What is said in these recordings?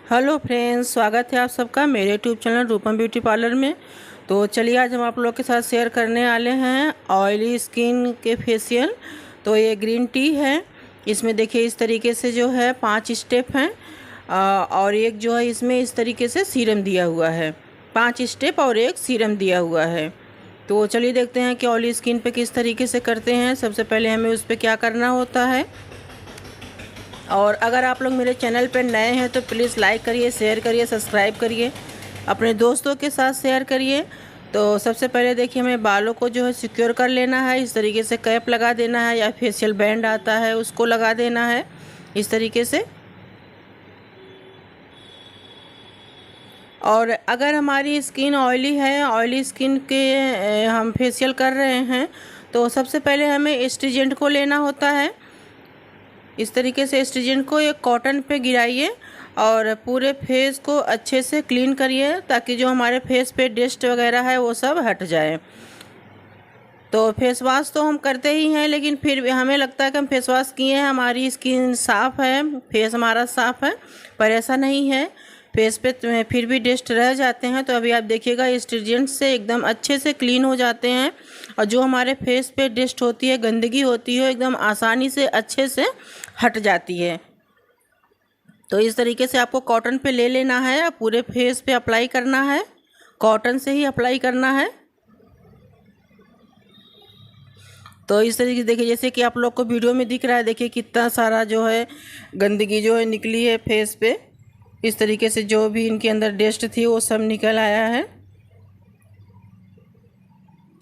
Hello friends, स्वागत है आप सबका मेरे यूट्यूब चैनल रूपम ब्यूटी पार्लर में। तो चलिए आज हम आप लोग के साथ शेयर करने वाले हैं ऑयली स्किन के फेशियल। तो ये ग्रीन टी है। इसमें देखिए इस तरीके से जो है 5 स्टेप हैं और एक जो है इसमें इस तरीके से सीरम दिया हुआ है। 5 स्टेप और एक सीरम दिया हुआ है। तो चलिए देखते हैं कि ऑयली स्किन पे किस तरीके से करते हैं। सबसे पहले हमें उस पर क्या करना होता है। और अगर आप लोग मेरे चैनल पर नए हैं तो प्लीज़ लाइक करिए, शेयर करिए, सब्सक्राइब करिए, अपने दोस्तों के साथ शेयर करिए। तो सबसे पहले देखिए हमें बालों को जो है सिक्योर कर लेना है। इस तरीके से कैप लगा देना है या फेशियल बैंड आता है उसको लगा देना है इस तरीके से। और अगर हमारी स्किन ऑयली है, ऑयली स्किन के हम फेशियल कर रहे हैं तो सबसे पहले हमें एस्ट्रीजेंट को लेना होता है। इस तरीके से एस्ट्रीजेंट को एक कॉटन पे गिराइए और पूरे फेस को अच्छे से क्लीन करिए ताकि जो हमारे फेस पे डस्ट वगैरह है वो सब हट जाए। तो फेस वॉश तो हम करते ही हैं, लेकिन फिर भी हमें लगता है कि हम फेस वॉश किए हैं, हमारी स्किन साफ़ है, फेस हमारा साफ़ है, पर ऐसा नहीं है। फेस पे फिर भी डस्ट रह जाते हैं। तो अभी आप देखिएगा एस्ट्रीजेंट से एकदम अच्छे से क्लीन हो जाते हैं और जो हमारे फेस पे डस्ट होती है, गंदगी होती है, एकदम आसानी से अच्छे से हट जाती है। तो इस तरीके से आपको कॉटन पे ले लेना है, पूरे फेस पे अप्लाई करना है, कॉटन से ही अप्लाई करना है। तो इस तरीके से देखिए जैसे कि आप लोग को वीडियो में दिख रहा है, देखिए कितना सारा जो है गंदगी जो है निकली है फेस पे। इस तरीके से जो भी इनके अंदर डस्ट थी वो सब निकल आया है।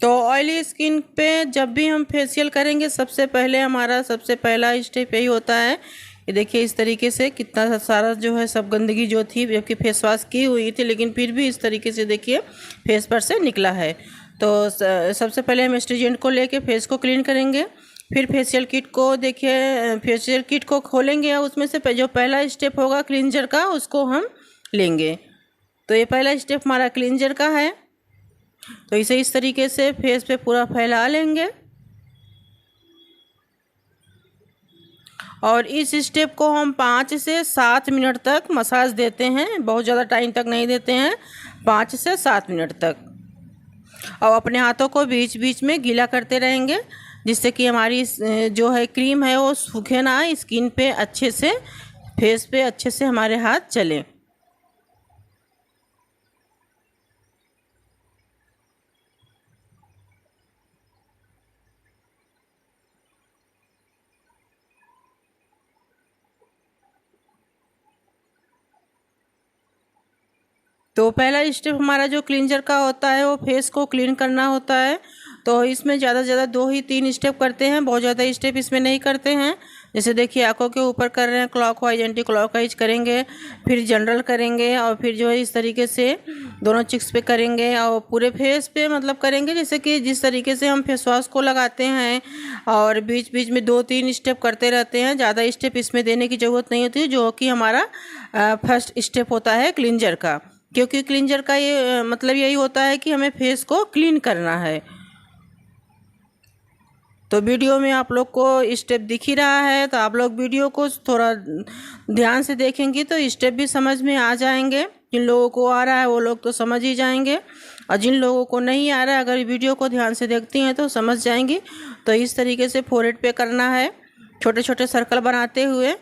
तो ऑयली स्किन पे जब भी हम फेशियल करेंगे सबसे पहले हमारा सबसे पहला स्टेप यही होता है। ये देखिए इस तरीके से कितना सारा जो है सब गंदगी जो थी, जबकि फेस वॉश की हुई थी, लेकिन फिर भी इस तरीके से देखिए फेस पर से निकला है। तो सबसे पहले हम एस्ट्रीजेंट को लेके फेस को क्लीन करेंगे। फिर फेशियल किट को देखिए, फेशियल किट को खोलेंगे और उसमें से जो पहला स्टेप होगा क्लींजर का उसको हम लेंगे। तो ये पहला स्टेप हमारा क्लींजर का है। तो इसे इस तरीके से फेस पे पूरा फैला लेंगे और इस स्टेप को हम 5 से 7 मिनट तक मसाज देते हैं। बहुत ज़्यादा टाइम तक नहीं देते हैं, 5 से 7 मिनट तक। और अपने हाथों को बीच बीच में गीला करते रहेंगे जिससे कि हमारी जो है क्रीम है वो सूखे ना, स्किन पे अच्छे से, फेस पे अच्छे से हमारे हाथ चले। तो पहला स्टेप हमारा जो क्लींजर का होता है वो फेस को क्लीन करना होता है। तो इसमें ज़्यादा से ज़्यादा 2 ही 3 स्टेप करते हैं, बहुत ज़्यादा स्टेप इसमें नहीं करते हैं। जैसे देखिए आंखों के ऊपर कर रहे हैं, क्लॉकवाइज एंटी क्लॉकवाइज करेंगे, फिर जनरल करेंगे और फिर जो है इस तरीके से दोनों चिक्स पे करेंगे और पूरे फेस पे मतलब करेंगे जैसे कि जिस तरीके से हम फेस वॉश को लगाते हैं। और बीच बीच में 2-3 स्टेप करते रहते हैं, ज़्यादा स्टेप इसमें देने की ज़रूरत नहीं होती, जो कि हमारा फर्स्ट स्टेप होता है क्लींजर का। क्योंकि क्लींजर का ये मतलब यही होता है कि हमें फेस को क्लीन करना है। तो वीडियो में आप लोग को स्टेप दिख ही रहा है, तो आप लोग वीडियो को थोड़ा ध्यान से देखेंगे तो स्टेप भी समझ में आ जाएंगे। जिन लोगों को आ रहा है वो लोग तो समझ ही जाएंगे, और जिन लोगों को नहीं आ रहा है अगर वीडियो को ध्यान से देखती हैं तो समझ जाएंगी। तो इस तरीके से फोrehead पे करना है, छोटे छोटे सर्कल बनाते हुए।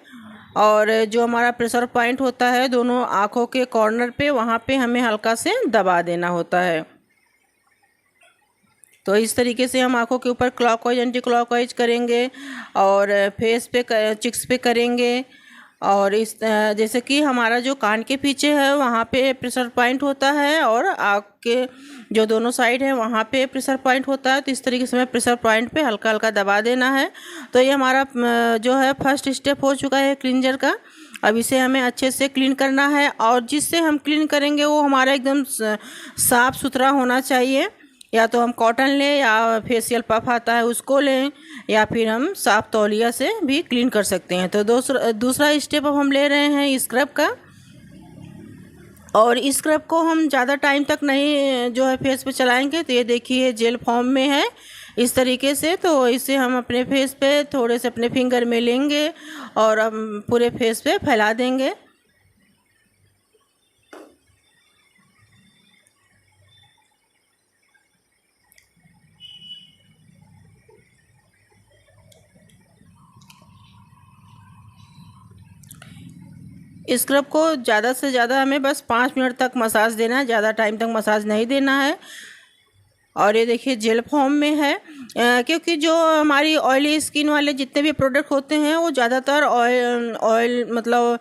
और जो हमारा प्रेशर पॉइंट होता है दोनों आँखों के कॉर्नर पे, वहाँ पे हमें हल्का से दबा देना होता है। तो इस तरीके से हम आँखों के ऊपर क्लॉकवाइज एंटी क्लॉकवाइज करेंगे और फेस पे चिक्स पे करेंगे। और इस जैसे कि हमारा जो कान के पीछे है वहाँ पे प्रेशर पॉइंट होता है और आँख के जो दोनों साइड है वहाँ पे प्रेशर पॉइंट होता है। तो इस तरीके से हमें प्रेशर पॉइंट पे हल्का हल्का दबा देना है। तो ये हमारा जो है फर्स्ट स्टेप हो चुका है क्लींजर का। अब इसे हमें अच्छे से क्लीन करना है और जिससे हम क्लीन करेंगे वो हमारा एकदम साफ़ सुथरा होना चाहिए। या तो हम कॉटन लें या फेशियल पफ आता है उसको लें, या फिर हम साफ तौलिया से भी क्लीन कर सकते हैं। तो दूसरा स्टेप अब हम ले रहे हैं स्क्रब का। और स्क्रब को हम ज़्यादा टाइम तक नहीं जो है फेस पे चलाएंगे। तो ये देखिए जेल फॉर्म में है इस तरीके से। तो इसे हम अपने फेस पे थोड़े से अपने फिंगर में लेंगे और हम पूरे फेस पे फैला देंगे। स्क्रब को ज़्यादा से ज़्यादा हमें बस 5 मिनट तक मसाज देना है, ज़्यादा टाइम तक मसाज नहीं देना है। और ये देखिए जेल फॉर्म में है, क्योंकि जो हमारी ऑयली स्किन वाले जितने भी प्रोडक्ट होते हैं वो ज़्यादातर ऑयल मतलब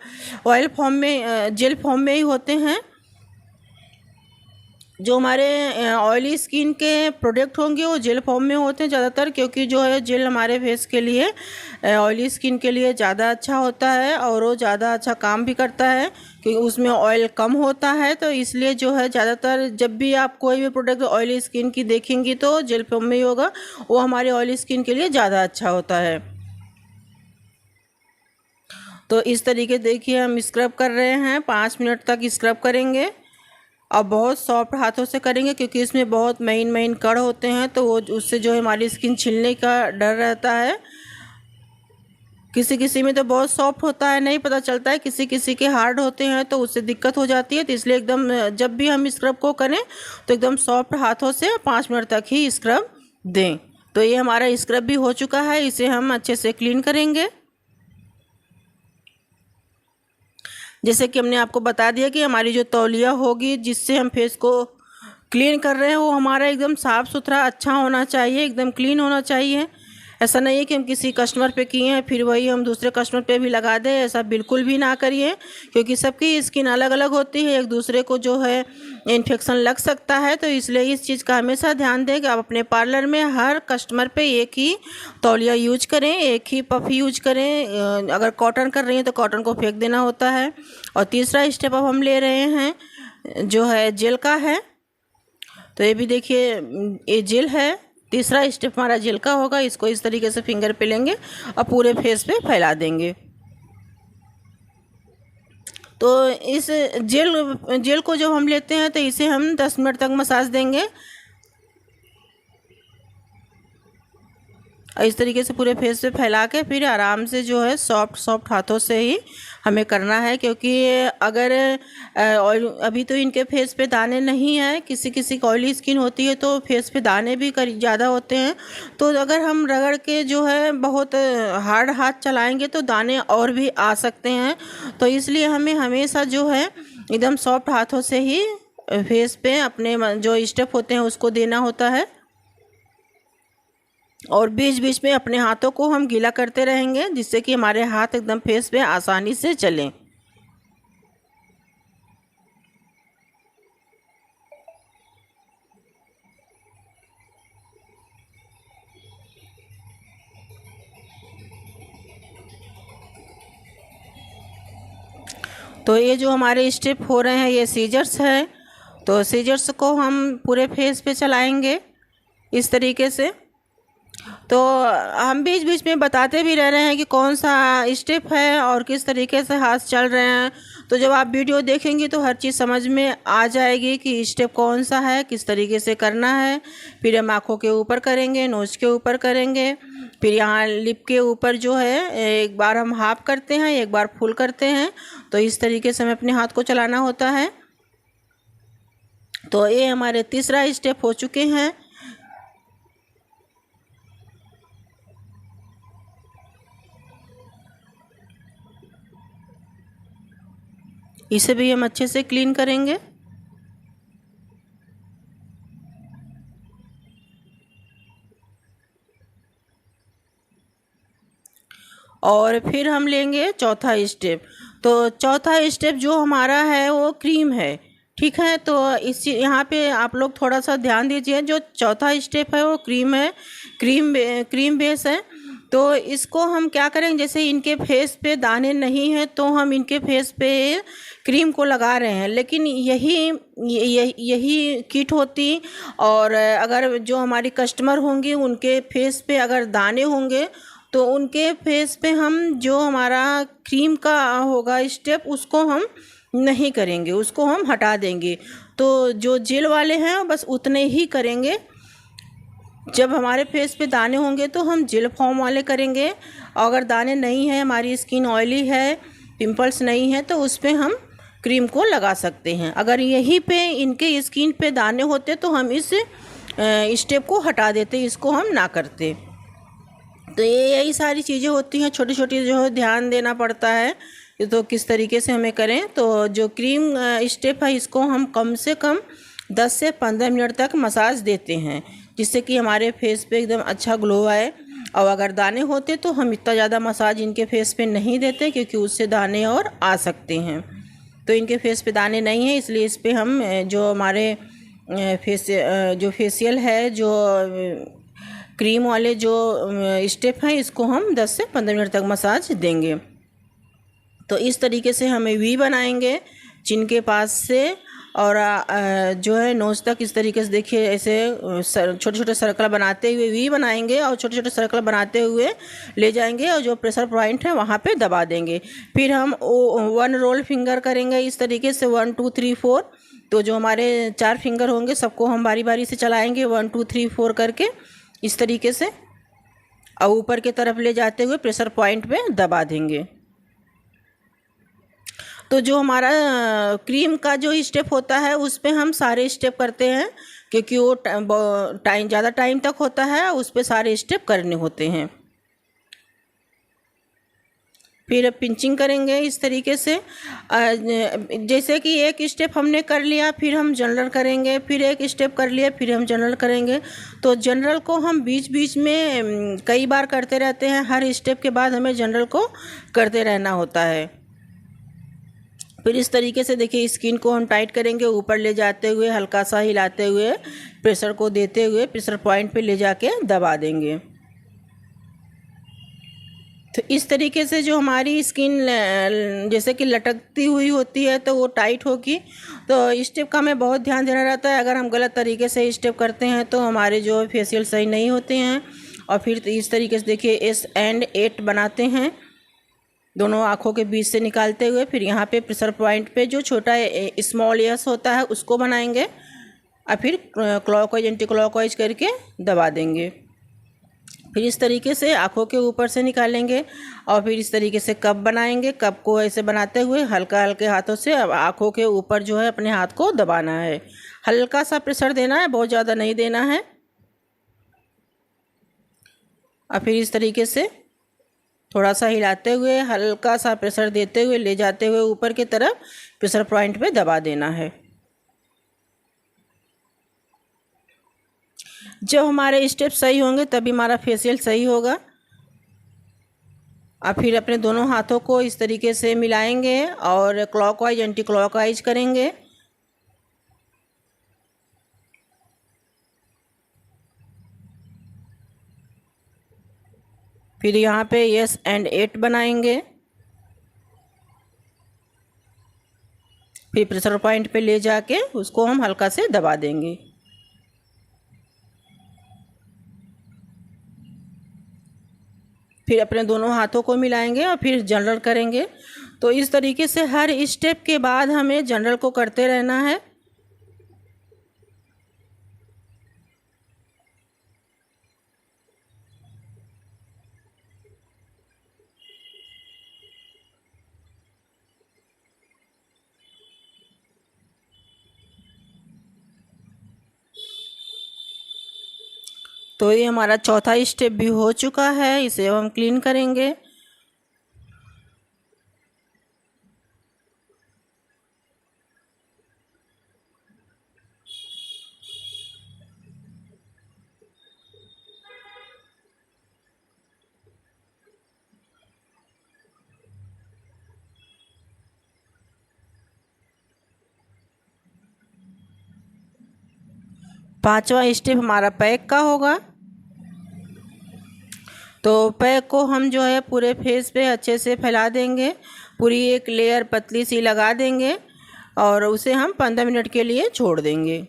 ऑयल फॉर्म में, जेल फॉर्म में ही होते हैं। जो हमारे ऑयली स्किन के प्रोडक्ट होंगे वो जेल फॉर्म में होते हैं ज़्यादातर, क्योंकि जो है जेल हमारे फेस के लिए, ऑयली स्किन के लिए ज़्यादा अच्छा होता है और वो ज़्यादा अच्छा काम भी करता है, क्योंकि उसमें ऑयल कम होता है। तो इसलिए जो है ज़्यादातर जब भी आप कोई भी प्रोडक्ट ऑयली स्किन की देखेंगी तो जेल फॉर्म में ही होगा, वो हमारे ऑयली स्किन के लिए ज़्यादा अच्छा होता है। तो इस तरीके देखिए हम स्क्रब कर रहे हैं, 5 मिनट तक स्क्रब करेंगे और बहुत सॉफ्ट हाथों से करेंगे, क्योंकि इसमें बहुत महीन कण होते हैं, तो वो उससे जो है हमारी स्किन छिलने का डर रहता है। किसी किसी में तो बहुत सॉफ्ट होता है, नहीं पता चलता है, किसी किसी के हार्ड होते हैं तो उससे दिक्कत हो जाती है। तो इसलिए एकदम जब भी हम स्क्रब को करें तो एकदम सॉफ्ट हाथों से 5 मिनट तक ही स्क्रब दें। तो ये हमारा स्क्रब भी हो चुका है, इसे हम अच्छे से क्लीन करेंगे। जैसे कि हमने आपको बता दिया कि हमारी जो तौलिया होगी जिससे हम फेस को क्लीन कर रहे हैं वो हमारा एकदम साफ़ सुथरा अच्छा होना चाहिए, एकदम क्लीन होना चाहिए। ऐसा नहीं है कि हम किसी कस्टमर पे किए हैं फिर वही हम दूसरे कस्टमर पे भी लगा दें, ऐसा बिल्कुल भी ना करिए, क्योंकि सबकी स्किन अलग अलग होती है, एक दूसरे को जो है इन्फेक्शन लग सकता है। तो इसलिए इस चीज़ का हमेशा ध्यान दें कि आप अपने पार्लर में हर कस्टमर पे एक ही तौलिया यूज करें, एक ही पफ यूज करें। अगर कॉटन कर रही हैं तो कॉटन को फेंक देना होता है। और तीसरा स्टेप अब हम ले रहे हैं जो है जेल का है। तो ये भी देखिए ये जेल है, तीसरा स्टेप हमारा जेल का होगा। इसको इस तरीके से फिंगर पे लेंगे और पूरे फेस पे फैला देंगे। तो इस जेल को जब हम लेते हैं तो इसे हम 10 मिनट तक मसाज देंगे और इस तरीके से पूरे फेस पे फैला के फिर आराम से जो है सॉफ्ट हाथों से ही हमें करना है। क्योंकि अगर अभी तो इनके फेस पे दाने नहीं हैं, किसी किसी की ऑयली स्किन होती है तो फेस पे दाने भी ज़्यादा होते हैं। तो अगर हम रगड़ के जो है बहुत हार्ड हाथ चलाएंगे तो दाने और भी आ सकते हैं। तो इसलिए हमें हमेशा जो है एकदम सॉफ्ट हाथों से ही फेस पे अपने जो स्टेप होते हैं उसको देना होता है। और बीच बीच में अपने हाथों को हम गीला करते रहेंगे, जिससे कि हमारे हाथ एकदम फेस पे आसानी से चलें। तो ये जो हमारे स्टेप हो रहे हैं ये सीजर्स है, तो सीजर्स को हम पूरे फेस पे चलाएंगे इस तरीके से। तो हम बीच बीच में बताते भी रह रहे हैं कि कौन सा स्टेप है और किस तरीके से हाथ चल रहे हैं। तो जब आप वीडियो देखेंगी तो हर चीज़ समझ में आ जाएगी कि स्टेप कौन सा है, किस तरीके से करना है। फिर हम आँखों के ऊपर करेंगे, नोज़ के ऊपर करेंगे, फिर यहाँ लिप के ऊपर जो है एक बार हम हाफ करते हैं, एक बार फुल करते हैं। तो इस तरीके से हमें अपने हाथ को चलाना होता है। तो ये हमारे तीसरा स्टेप हो चुके हैं। इसे भी हम अच्छे से क्लीन करेंगे। और फिर हम लेंगे चौथा स्टेप। तो चौथा स्टेप जो हमारा है वो क्रीम है, ठीक है। तो इस यहाँ पे आप लोग थोड़ा सा ध्यान दीजिए, जो चौथा स्टेप है वो क्रीम है, क्रीम बेस है। तो इसको हम क्या करेंगे, जैसे इनके फेस पे दाने नहीं हैं तो हम इनके फेस पे क्रीम को लगा रहे हैं, लेकिन यही किट होती। और अगर जो हमारी कस्टमर होंगी उनके फेस पे अगर दाने होंगे तो उनके फेस पे हम जो हमारा क्रीम का होगा स्टेप उसको हम नहीं करेंगे, उसको हम हटा देंगे। तो जो जेल वाले हैं बस उतने ही करेंगे। जब हमारे फेस पे दाने होंगे तो हम जेल फॉर्म वाले करेंगे, और अगर दाने नहीं हैं, हमारी स्किन ऑयली है, पिंपल्स नहीं है, तो उस पर हम क्रीम को लगा सकते हैं। अगर यहीं पे इनके स्किन पे दाने होते तो हम इस स्टेप को हटा देते, इसको हम ना करते। तो यही सारी चीज़ें होती हैं, छोटी छोटी जो ध्यान देना पड़ता है ये तो किस तरीके से हमें करें, तो जो क्रीम स्टेप है इसको हम कम से कम 10 से 15 मिनट तक मसाज देते हैं, जिससे कि हमारे फेस पे एकदम अच्छा ग्लो आए। और अगर दाने होते तो हम इतना ज़्यादा मसाज इनके फेस पे नहीं देते, क्योंकि उससे दाने और आ सकते हैं। तो इनके फेस पे दाने नहीं हैं, इसलिए इस पे हम जो हमारे जो फेशियल है, जो क्रीम वाले जो स्टेप हैं, इसको हम 10 से 15 मिनट तक मसाज देंगे। तो इस तरीके से हमें वी बनाएंगे चिन के पास से, और जो है नोज तक इस तरीके से देखिए ऐसे छोटे छोटे सर्कल बनाते हुए वी बनाएंगे, और छोटे छोटे सर्कल बनाते हुए ले जाएंगे और जो प्रेशर पॉइंट है वहाँ पे दबा देंगे। फिर हम 1 रोल फिंगर करेंगे इस तरीके से 1 2 3 4। तो जो हमारे 4 फिंगर होंगे सबको हम बारी बारी से चलाएंगे 1 2 3 4 करके इस तरीके से, और ऊपर की तरफ ले जाते हुए प्रेशर पॉइंट पे दबा देंगे। तो जो हमारा क्रीम का जो स्टेप होता है उस पे हम सारे स्टेप करते हैं, क्योंकि वो ज़्यादा टाइम तक होता है, उस पे सारे स्टेप करने होते हैं। फिर पिंचिंग करेंगे इस तरीके से, जैसे कि एक स्टेप हमने कर लिया, फिर हम जनरल करेंगे, फिर एक स्टेप कर लिया, फिर हम जनरल करेंगे। तो जनरल को हम बीच बीच में कई बार करते रहते हैं, हर स्टेप के बाद हमें जनरल को करते रहना होता है। फिर इस तरीके से देखिए स्किन को हम टाइट करेंगे, ऊपर ले जाते हुए हल्का सा हिलाते हुए प्रेशर को देते हुए प्रेशर पॉइंट पे ले जाके दबा देंगे। तो इस तरीके से जो हमारी स्किन जैसे कि लटकती हुई होती है तो वो टाइट होगी। तो स्टेप का हमें बहुत ध्यान देना रहता है, अगर हम गलत तरीके से स्टेप करते हैं तो हमारे जो फेशियल सही नहीं होते हैं। और फिर इस तरीके से देखिए एस एंड 8 बनाते हैं दोनों आँखों के बीच से निकालते हुए। फिर यहाँ पे प्रेशर पॉइंट पे जो छोटा स्मॉल एस होता है उसको बनाएंगे, और फिर क्लॉकवाइज एंटी क्लॉकवाइज करके दबा देंगे। फिर इस तरीके से आँखों के ऊपर से निकालेंगे, और फिर इस तरीके से कप बनाएंगे। कप को ऐसे बनाते हुए हल्का हल्के हाथों से अब आँखों के ऊपर जो है अपने हाथ को दबाना है, हल्का सा प्रेशर देना है, बहुत ज़्यादा नहीं देना है। और फिर इस तरीके से थोड़ा सा हिलाते हुए हल्का सा प्रेशर देते हुए ले जाते हुए ऊपर की तरफ प्रेशर पॉइंट पे दबा देना है। जब हमारे स्टेप सही होंगे तभी हमारा फेशियल सही होगा। और फिर अपने दोनों हाथों को इस तरीके से मिलाएंगे और क्लॉकवाइज एंटी क्लॉकवाइज करेंगे। फिर यहाँ पे यस एंड 8 बनाएंगे। फिर प्रेशर पॉइंट पे ले जाके उसको हम हल्का से दबा देंगे। फिर अपने दोनों हाथों को मिलाएंगे और फिर जनरल करेंगे। तो इस तरीके से हर स्टेप के बाद हमें जनरल को करते रहना है। तो ये हमारा चौथा स्टेप भी हो चुका है, इसे हम क्लीन करेंगे। पांचवा स्टेप हमारा पैक का होगा। तो पैक को हम जो है पूरे फेस पे अच्छे से फैला देंगे, पूरी एक लेयर पतली सी लगा देंगे और उसे हम 15 मिनट के लिए छोड़ देंगे।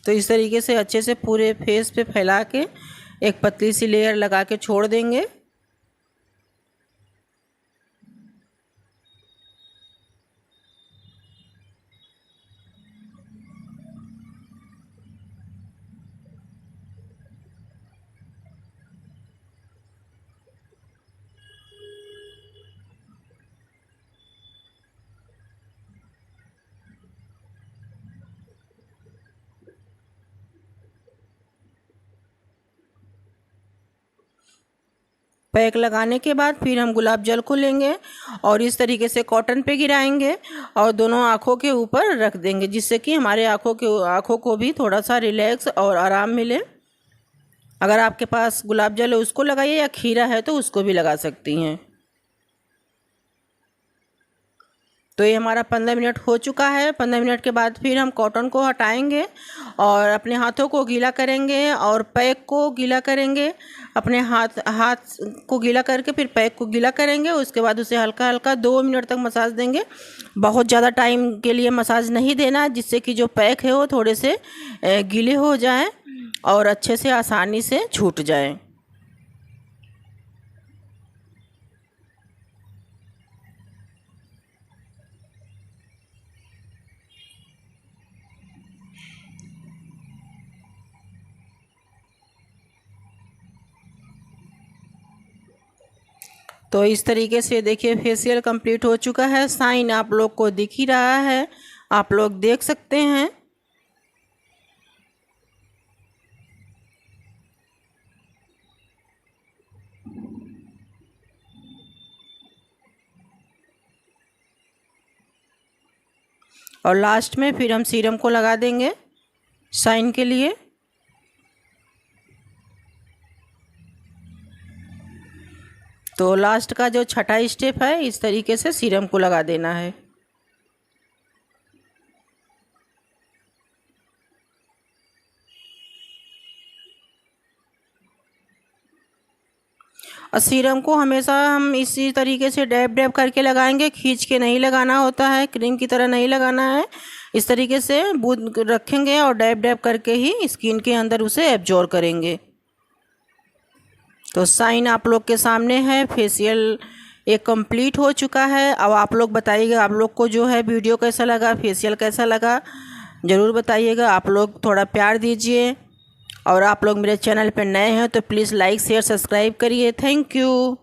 तो इस तरीके से अच्छे से पूरे फेस पे फैला के एक पतली सी लेयर लगा के छोड़ देंगे। पैक लगाने के बाद फिर हम गुलाब जल को लेंगे और इस तरीके से कॉटन पे गिराएंगे और दोनों आँखों के ऊपर रख देंगे, जिससे कि हमारे आँखों को भी थोड़ा सा रिलैक्स और आराम मिले। अगर आपके पास गुलाब जल है उसको लगाइए, या खीरा है तो उसको भी लगा सकती हैं। तो ये हमारा 15 मिनट हो चुका है। 15 मिनट के बाद फिर हम कॉटन को हटाएंगे और अपने हाथों को गीला करेंगे और पैक को गीला करेंगे। अपने हाथ को गीला करके फिर पैक को गीला करेंगे। उसके बाद उसे हल्का हल्का 2 मिनट तक मसाज देंगे। बहुत ज़्यादा टाइम के लिए मसाज नहीं देना, जिससे कि जो पैक है वो थोड़े से गीले हो जाएं और अच्छे से आसानी से छूट जाएं। तो इस तरीके से देखिए फेशियल कंप्लीट हो चुका है। साइन आप लोग को दिख ही रहा है, आप लोग देख सकते हैं। और लास्ट में फिर हम सीरम को लगा देंगे साइन के लिए। तो लास्ट का जो छठा स्टेप है, इस तरीके से सीरम को लगा देना है। और सीरम को हमेशा हम इसी तरीके से डैब डैब करके लगाएंगे, खींच के नहीं लगाना होता है, क्रीम की तरह नहीं लगाना है। इस तरीके से बूंद रखेंगे और डैब डैब करके ही स्किन के अंदर उसे एब्जॉर्ब करेंगे। तो साइन आप लोग के सामने है, फेशियल एक कंप्लीट हो चुका है। अब आप लोग बताइएगा आप लोग को जो है वीडियो कैसा लगा, फेशियल कैसा लगा, ज़रूर बताइएगा। आप लोग थोड़ा प्यार दीजिए और आप लोग मेरे चैनल पर नए हैं तो प्लीज़ लाइक शेयर सब्सक्राइब करिए। Thank you.